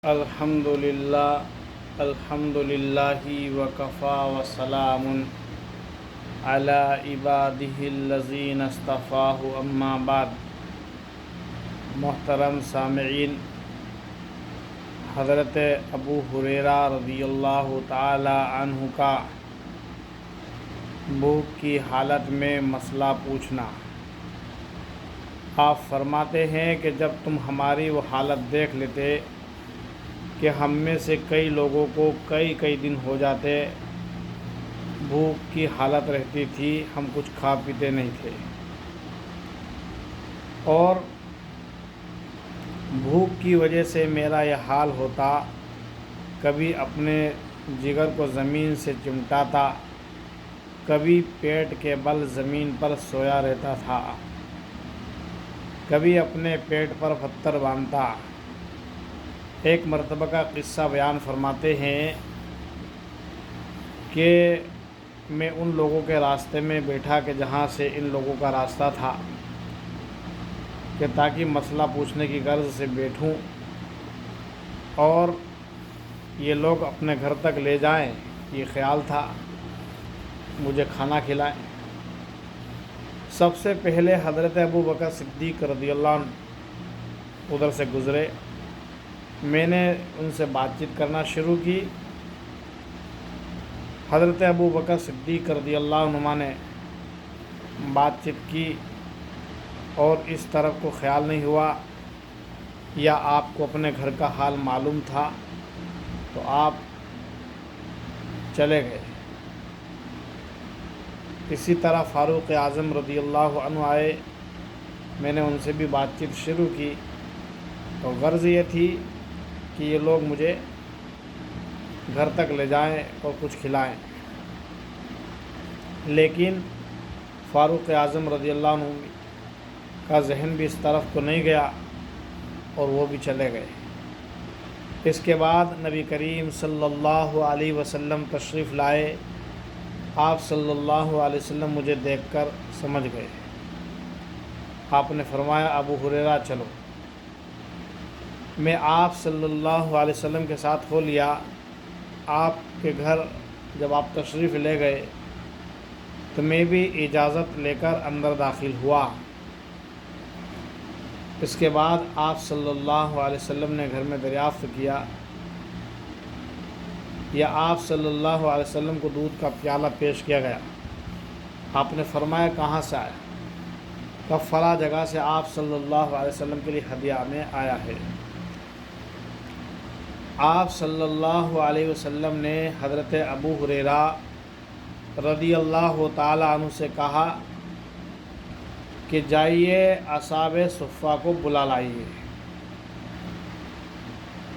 الحمدللہ وکفا وسلام علی عبادہ الذین اصطفاہ اما بعد۔ محترم سامعین، حضرت ابو ہریرہ رضی اللہ تعالی عنہ کا بھوک کی حالت میں مسئلہ پوچھنا۔ آپ فرماتے ہیں کہ جب تم ہماری وہ حالت دیکھ لیتے کہ ہم میں سے کئی لوگوں کو کئی دن ہو جاتے بھوک کی حالت رہتی تھی، ہم کچھ کھا پیتے نہیں تھے، اور بھوک کی وجہ سے میرا یہ حال ہوتا، کبھی اپنے جگر کو زمین سے چمٹاتا، کبھی پیٹ کے بل زمین پر سویا رہتا تھا، کبھی اپنے پیٹ پر پتھر باندھتا۔ ایک مرتبہ کا قصہ بیان فرماتے ہیں کہ میں ان لوگوں کے راستے میں بیٹھا کہ جہاں سے ان لوگوں کا راستہ تھا، کہ تاکہ مسئلہ پوچھنے کی غرض سے بیٹھوں اور یہ لوگ اپنے گھر تک لے جائیں، یہ خیال تھا، مجھے کھانا کھلائیں۔ سب سے پہلے حضرت ابو بکر صدیق رضی اللہ عنہ ادھر سے گزرے۔ میں نے ان سے بات چیت کرنا شروع کی۔ حضرت ابو بکر صدیق رضی اللہ عنہ نے بات چیت کی، اور اس طرف کو خیال نہیں ہوا یا آپ کو اپنے گھر کا حال معلوم تھا تو آپ چلے گئے۔ اسی طرح فاروق اعظم رضی اللہ عنہ آئے، میں نے ان سے بھی بات چیت شروع کی، تو غرض یہ تھی کہ یہ لوگ مجھے گھر تک لے جائیں اور کچھ کھلائیں، لیکن فاروق اعظم رضی اللہ عنہ کا ذہن بھی اس طرف کو نہیں گیا اور وہ بھی چلے گئے۔ اس کے بعد نبی کریم صلی اللہ علیہ وسلم تشریف لائے۔ آپ صلی اللہ علیہ وسلم مجھے دیکھ کر سمجھ گئے۔ آپ نے فرمایا، ابو ہریرہ چلو۔ میں آپ صلی اللہ علیہ وسلم کے ساتھ ہو لیا۔ آپ کے گھر جب آپ تشریف لے گئے تو میں بھی اجازت لے کر اندر داخل ہوا۔ اس کے بعد آپ صلی اللہ علیہ وسلم نے گھر میں دریافت کیا، یا آپ صلی اللہ علیہ وسلم کو دودھ کا پیالہ پیش کیا گیا۔ آپ نے فرمایا، کہاں سے آیا؟ کب فلاں جگہ سے آپ صلی اللہ علیہ وسلم کے لیے ہدیہ میں آیا ہے۔ آپ صلی اللہ علیہ وسلم نے حضرت ابو ہریرہ رضی اللہ تعالی عنہ سے کہا کہ جائیے اصحاب صفہ کو بلا لائیے۔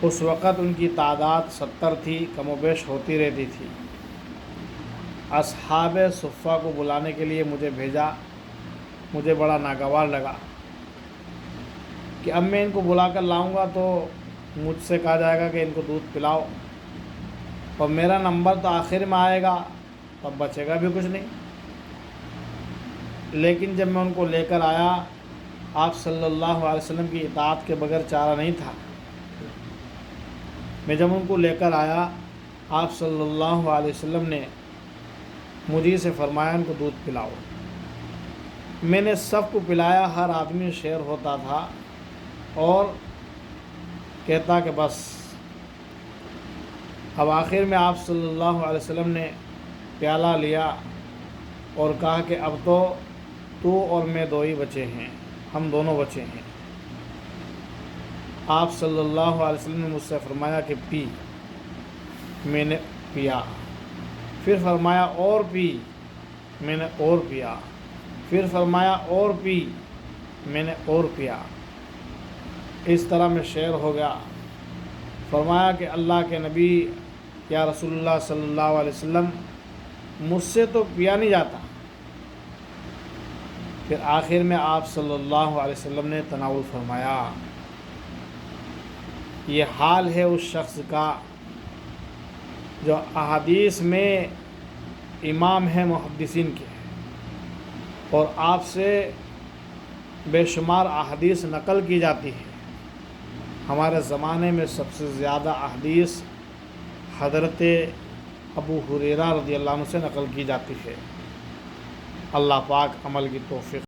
اس وقت ان کی تعداد 70 تھی، کم و بیش ہوتی رہتی تھی۔ اصحاب صفہ کو بلانے کے لیے مجھے بھیجا۔ مجھے بڑا ناگوار لگا کہ اب میں ان کو بلا کر لاؤں گا تو مجھ سے کہا جائے گا کہ ان کو دودھ پلاؤ، اور میرا نمبر تو آخر میں آئے گا، تب بچے گا بھی کچھ نہیں۔ لیکن جب میں ان کو لے کر آیا، آپ صلی اللہ علیہ وسلم کی اطاعت کے بغیر چارہ نہیں تھا۔ میں جب ان کو لے کر آیا، آپ صلی اللہ علیہ وسلم نے مجھے سے فرمایا ان کو دودھ پلاؤ۔ میں نے سب کو پلایا، ہر آدمی شیر ہوتا تھا اور کہتا کہ بس۔ اب آخر میں آپ صلی اللہ علیہ وسلم نے پیالہ لیا اور کہا کہ اب تو اور میں دو ہی بچے ہیں، ہم دونوں بچے ہیں۔ آپ صلی اللہ علیہ وسلم نے مجھ سے فرمایا کہ پی۔ میں نے پیا۔ پھر فرمایا اور پی۔ میں نے اور پیا۔ پھر فرمایا اور پی۔ میں نے اور پیا۔ اس طرح میں شیر ہو گیا۔ فرمایا کہ اللہ کے نبی یا رسول اللہ صلی اللہ علیہ وسلم، مجھ سے تو پیا نہیں جاتا۔ پھر آخر میں آپ صلی اللہ علیہ وسلم نے تناول فرمایا۔ یہ حال ہے اس شخص کا جو احادیث میں امام ہے محدثین کے، اور آپ سے بے شمار احادیث نقل کی جاتی ہے، ہمارے زمانے میں سب سے زیادہ احادیث حضرت ابو ہریرہ رضی اللہ عنہ سے نقل کی جاتی ہے۔ اللہ پاک عمل کی توفیق